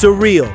Surreal.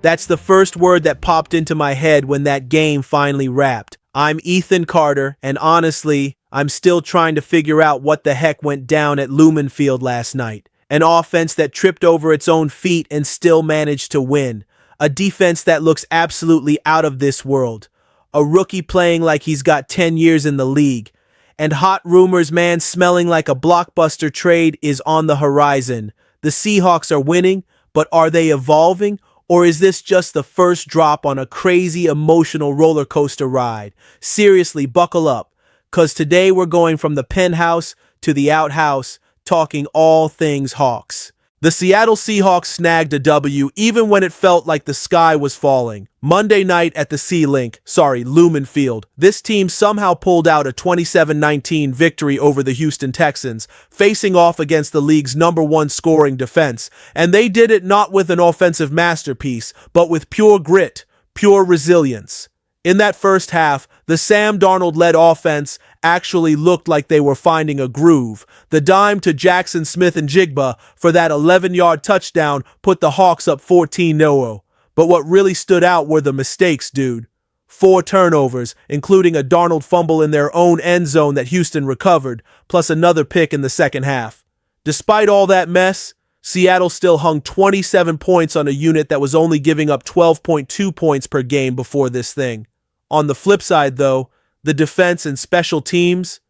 That's the first word that popped into my head when that game finally wrapped. I'm Ethan Carter, and honestly, I'm still trying to figure out what the heck went down at Lumen Field last night. An offense that tripped over its own feet and still managed to win. A defense that looks absolutely out of this world. A rookie playing like he's got 10 years in the league. And hot rumors, man, smelling like a blockbuster trade is on the horizon. The Seahawks are winning, but are they evolving? Or is this just the first drop on a crazy emotional roller coaster ride? Seriously, buckle up, because today we're going from the penthouse to the outhouse, talking all things Hawks. The Seattle Seahawks snagged a W even when it felt like the sky was falling. Monday night at the Lumen Field, this team somehow pulled out a 27-19 victory over the Houston Texans, facing off against the league's #1 scoring defense. And they did it not with an offensive masterpiece, but with pure grit, pure resilience. In that first half, the Sam Darnold-led offense actually looked like they were finding a groove. The dime to Jackson Smith-Njigba for that 11-yard touchdown put the Hawks up 14-0. But what really stood out were the mistakes, dude. 4 turnovers, including a Darnold fumble in their own end zone that Houston recovered, plus another pick in the second half. Despite all that mess, Seattle still hung 27 points on a unit that was only giving up 12.2 points per game before this thing. On the flip side, though, the defense and special teams,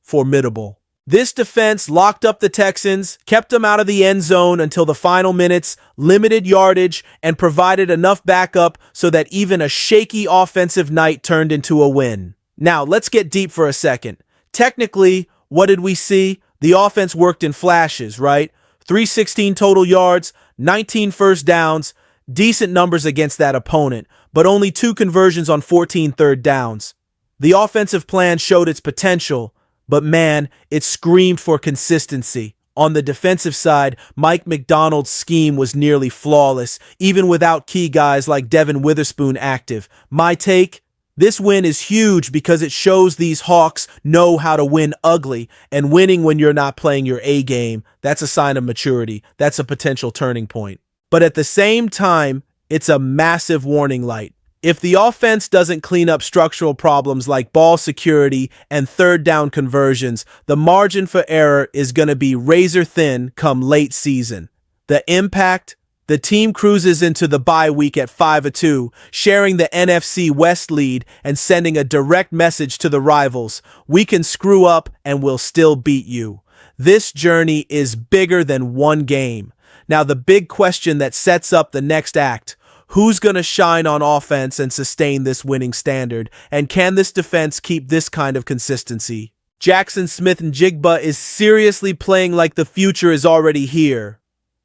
formidable. This defense locked up the Texans, kept them out of the end zone until the final minutes, limited yardage, and provided enough backup so that even a shaky offensive night turned into a win. Now, let's get deep for a second. Technically, what did we see? The offense worked in flashes, right? 316 total yards, 19 first downs, decent numbers against that opponent, but only 2 conversions on 14 third downs. The offensive plan showed its potential, but man, it screamed for consistency. On the defensive side, Mike Macdonald's scheme was nearly flawless, even without key guys like Devin Witherspoon active. My take? This win is huge because it shows these Hawks know how to win ugly, and winning when you're not playing your A game, that's a sign of maturity. That's a potential turning point. But at the same time, it's a massive warning light. If the offense doesn't clean up structural problems like ball security and third down conversions, the margin for error is going to be razor thin come late season. The impact? The team cruises into the bye week at 5-2, sharing the NFC West lead and sending a direct message to the rivals. We can screw up and we'll still beat you. This journey is bigger than one game. Now, the big question that sets up the next act: who's going to shine on offense and sustain this winning standard? And can this defense keep this kind of consistency? Jackson Smith-Njigba is seriously playing like the future is already here.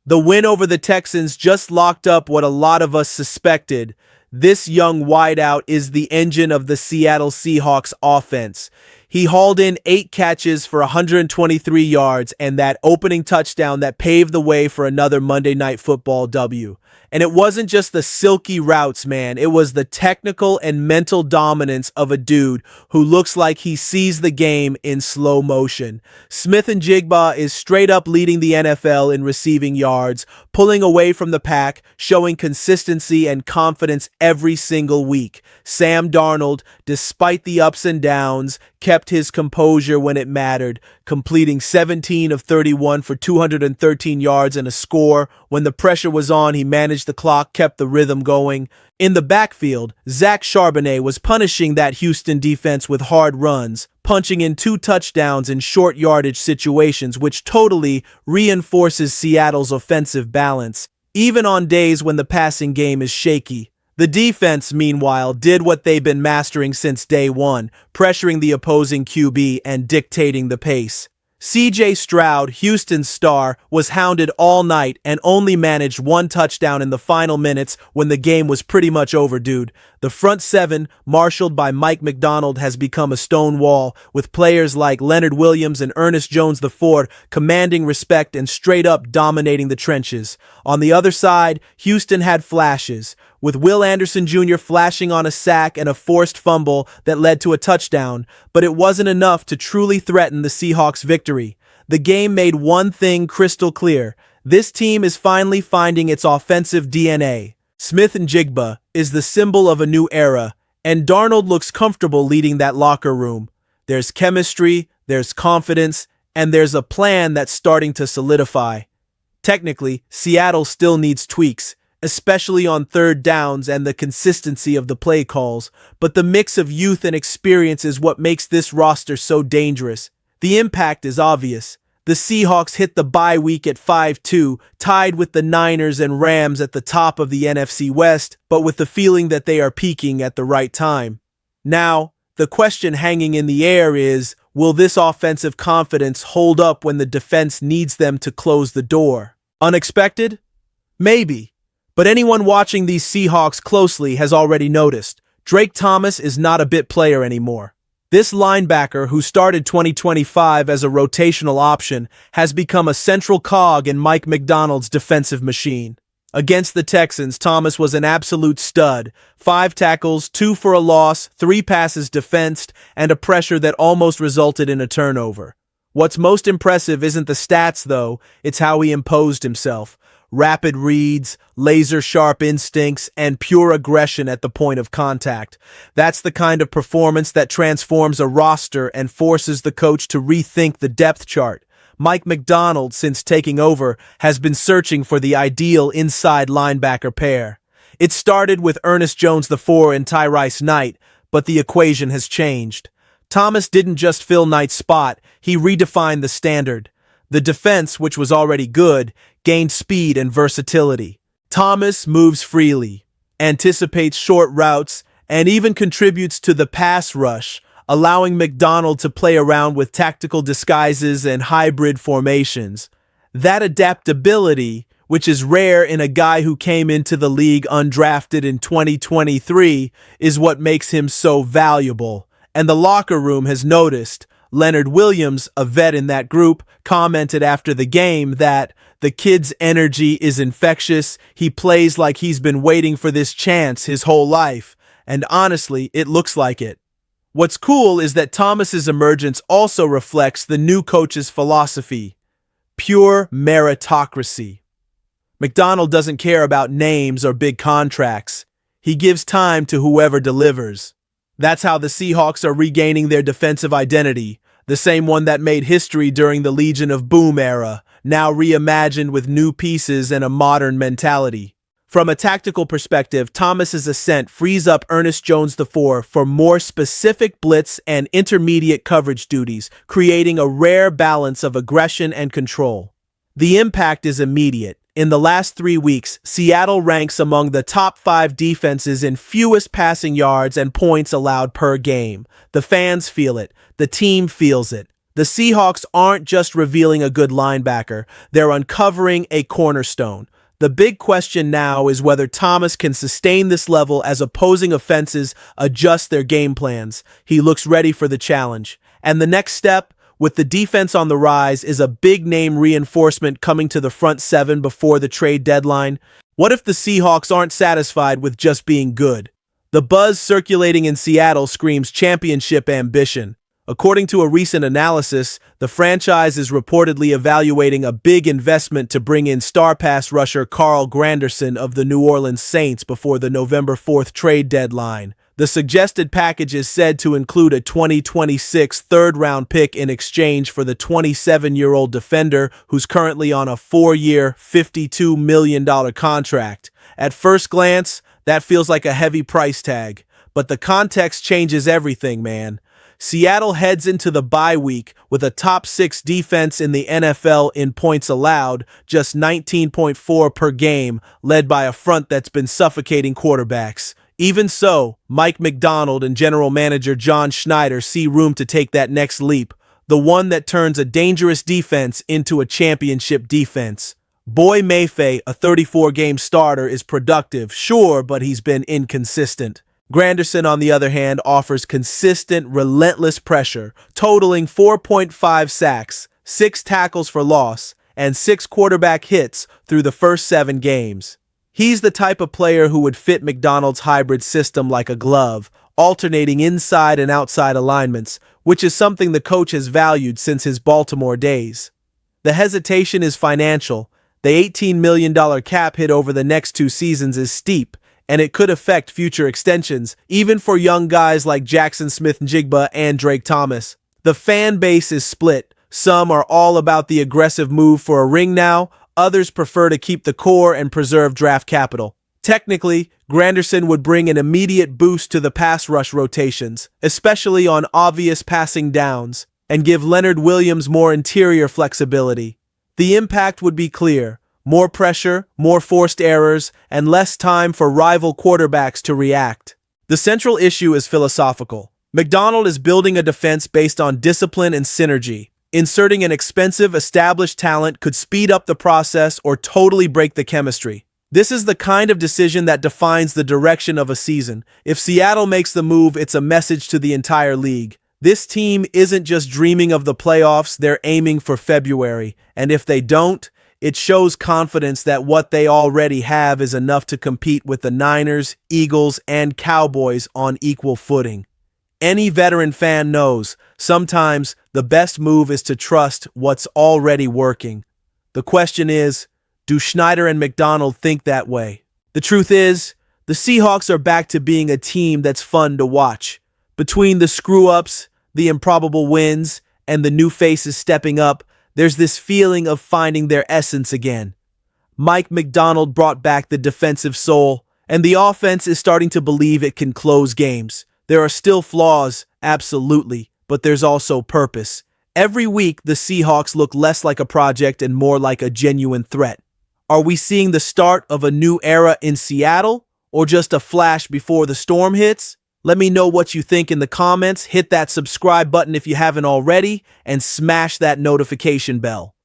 The win over the Texans just locked up what a lot of us suspected. This young wideout is the engine of the Seattle Seahawks offense. He hauled in 8 catches for 123 yards and that opening touchdown that paved the way for another Monday Night Football W. And it wasn't just the silky routes, man. It was the technical and mental dominance of a dude who looks like he sees the game in slow motion. Smith-Njigba is straight up leading the NFL in receiving yards, pulling away from the pack, showing consistency and confidence every single week. Sam Darnold, despite the ups and downs, kept his composure when it mattered, completing 17 of 31 for 213 yards and a score. When the pressure was on, he managed the clock, kept the rhythm going. In the backfield, Zach Charbonnet was punishing that Houston defense with hard runs, punching in 2 touchdowns in short yardage situations, which totally reinforces Seattle's offensive balance, even on days when the passing game is shaky. The defense, meanwhile, did what they've been mastering since day one, pressuring the opposing QB and dictating the pace. C.J. Stroud, Houston's star, was hounded all night and only managed 1 touchdown in the final minutes when the game was pretty much over, dude. The front 7, marshaled by Mike Macdonald, has become a stone wall, with players like Leonard Williams and Ernest Jones IV commanding respect and straight up dominating the trenches. On the other side, Houston had flashes, with Will Anderson Jr. flashing on a sack and a forced fumble that led to a touchdown, but it wasn't enough to truly threaten the Seahawks' victory. The game made one thing crystal clear: This team is finally finding its offensive DNA. Smith and Jigba is the symbol of a new era, and Darnold looks comfortable leading that locker room. There's chemistry, there's confidence, and there's a plan that's starting to solidify. Technically, Seattle still needs tweaks, especially on third downs and the consistency of the play calls, but the mix of youth and experience is what makes this roster so dangerous. The impact is obvious. The Seahawks hit the bye week at 5-2, tied with the Niners and Rams at the top of the NFC West, but with the feeling that they are peaking at the right time. Now, the question hanging in the air is, will this offensive confidence hold up when the defense needs them to close the door? Unexpected? Maybe. But anyone watching these Seahawks closely has already noticed, Drake Thomas is not a bit player anymore. This linebacker, who started 2025 as a rotational option, has become a central cog in Mike Macdonald's defensive machine. Against the Texans, Thomas was an absolute stud. 5 tackles, 2 for a loss, 3 passes defensed, and a pressure that almost resulted in a turnover. What's most impressive isn't the stats, though, it's how he imposed himself. Rapid reads, laser-sharp instincts, and pure aggression at the point of contact. That's the kind of performance that transforms a roster and forces the coach to rethink the depth chart. Mike Macdonald, since taking over, has been searching for the ideal inside linebacker pair. It started with Ernest Jones IV and Tyrese Knight, but the equation has changed. Thomas didn't just fill Knight's spot, he redefined the standard. The defense, which was already good, gained speed and versatility. Thomas moves freely, anticipates short routes, and even contributes to the pass rush, allowing Macdonald to play around with tactical disguises and hybrid formations. That adaptability, which is rare in a guy who came into the league undrafted in 2023, is what makes him so valuable. And the locker room has noticed. Leonard Williams, a vet in that group, commented after the game that the kid's energy is infectious, he plays like he's been waiting for this chance his whole life, and honestly, it looks like it. What's cool is that Thomas's emergence also reflects the new coach's philosophy: pure meritocracy. Macdonald doesn't care about names or big contracts. He gives time to whoever delivers. That's how the Seahawks are regaining their defensive identity, the same one that made history during the Legion of Boom era, now reimagined with new pieces and a modern mentality. From a tactical perspective, Thomas's ascent frees up Ernest Jones IV for more specific blitz and intermediate coverage duties, creating a rare balance of aggression and control. The impact is immediate. In the last 3 weeks, Seattle ranks among the top 5 defenses in fewest passing yards and points allowed per game. The fans feel it. The team feels it. The Seahawks aren't just revealing a good linebacker, they're uncovering a cornerstone. The big question now is whether Thomas can sustain this level as opposing offenses adjust their game plans. He looks ready for the challenge. And the next step, with the defense on the rise, is a big-name reinforcement coming to the front 7 before the trade deadline. What if the Seahawks aren't satisfied with just being good? The buzz circulating in Seattle screams championship ambition. According to a recent analysis, the franchise is reportedly evaluating a big investment to bring in star pass rusher Carl Granderson of the New Orleans Saints before the November 4th trade deadline. The suggested package is said to include a 2026 third-round pick in exchange for the 27-year-old defender who's currently on a 4-year, $52 million contract. At first glance, that feels like a heavy price tag, but the context changes everything, man. Seattle heads into the bye week with a top 6 defense in the NFL in points allowed, just 19.4 per game, led by a front that's been suffocating quarterbacks. Even so, Mike Macdonald and general manager John Schneider see room to take that next leap, the one that turns a dangerous defense into a championship defense. Boy Mayfair, a 34-game starter, is productive, sure, but he's been inconsistent. Granderson, on the other hand, offers consistent, relentless pressure, totaling 4.5 sacks, 6 tackles for loss, and 6 quarterback hits through the first 7 games. He's the type of player who would fit Macdonald's hybrid system like a glove, alternating inside and outside alignments, which is something the coach has valued since his Baltimore days. The hesitation is financial. The $18 million cap hit over the next 2 seasons is steep, and it could affect future extensions, even for young guys like Jackson Smith-Njigba and Drake Thomas. The fan base is split. Some are all about the aggressive move for a ring now, others prefer to keep the core and preserve draft capital. Technically, Granderson would bring an immediate boost to the pass rush rotations, especially on obvious passing downs, and give Leonard Williams more interior flexibility. The impact would be clear: more pressure, more forced errors, and less time for rival quarterbacks to react. The central issue is philosophical. McDonald is building a defense based on discipline and synergy. Inserting an expensive, established talent could speed up the process or totally break the chemistry. This is the kind of decision that defines the direction of a season. If Seattle makes the move, it's a message to the entire league. This team isn't just dreaming of the playoffs, they're aiming for February. And if they don't, it shows confidence that what they already have is enough to compete with the Niners, Eagles, and Cowboys on equal footing. Any veteran fan knows, sometimes the best move is to trust what's already working. The question is, do Schneider and McDonald think that way? The truth is, the Seahawks are back to being a team that's fun to watch. Between the screw-ups, the improbable wins, and the new faces stepping up, there's this feeling of finding their essence again. Mike McDonald brought back the defensive soul, and the offense is starting to believe it can close games. There are still flaws, absolutely, but there's also purpose. Every week, the Seahawks look less like a project and more like a genuine threat. Are we seeing the start of a new era in Seattle, or just a flash before the storm hits? Let me know what you think in the comments. Hit that subscribe button if you haven't already, and smash that notification bell.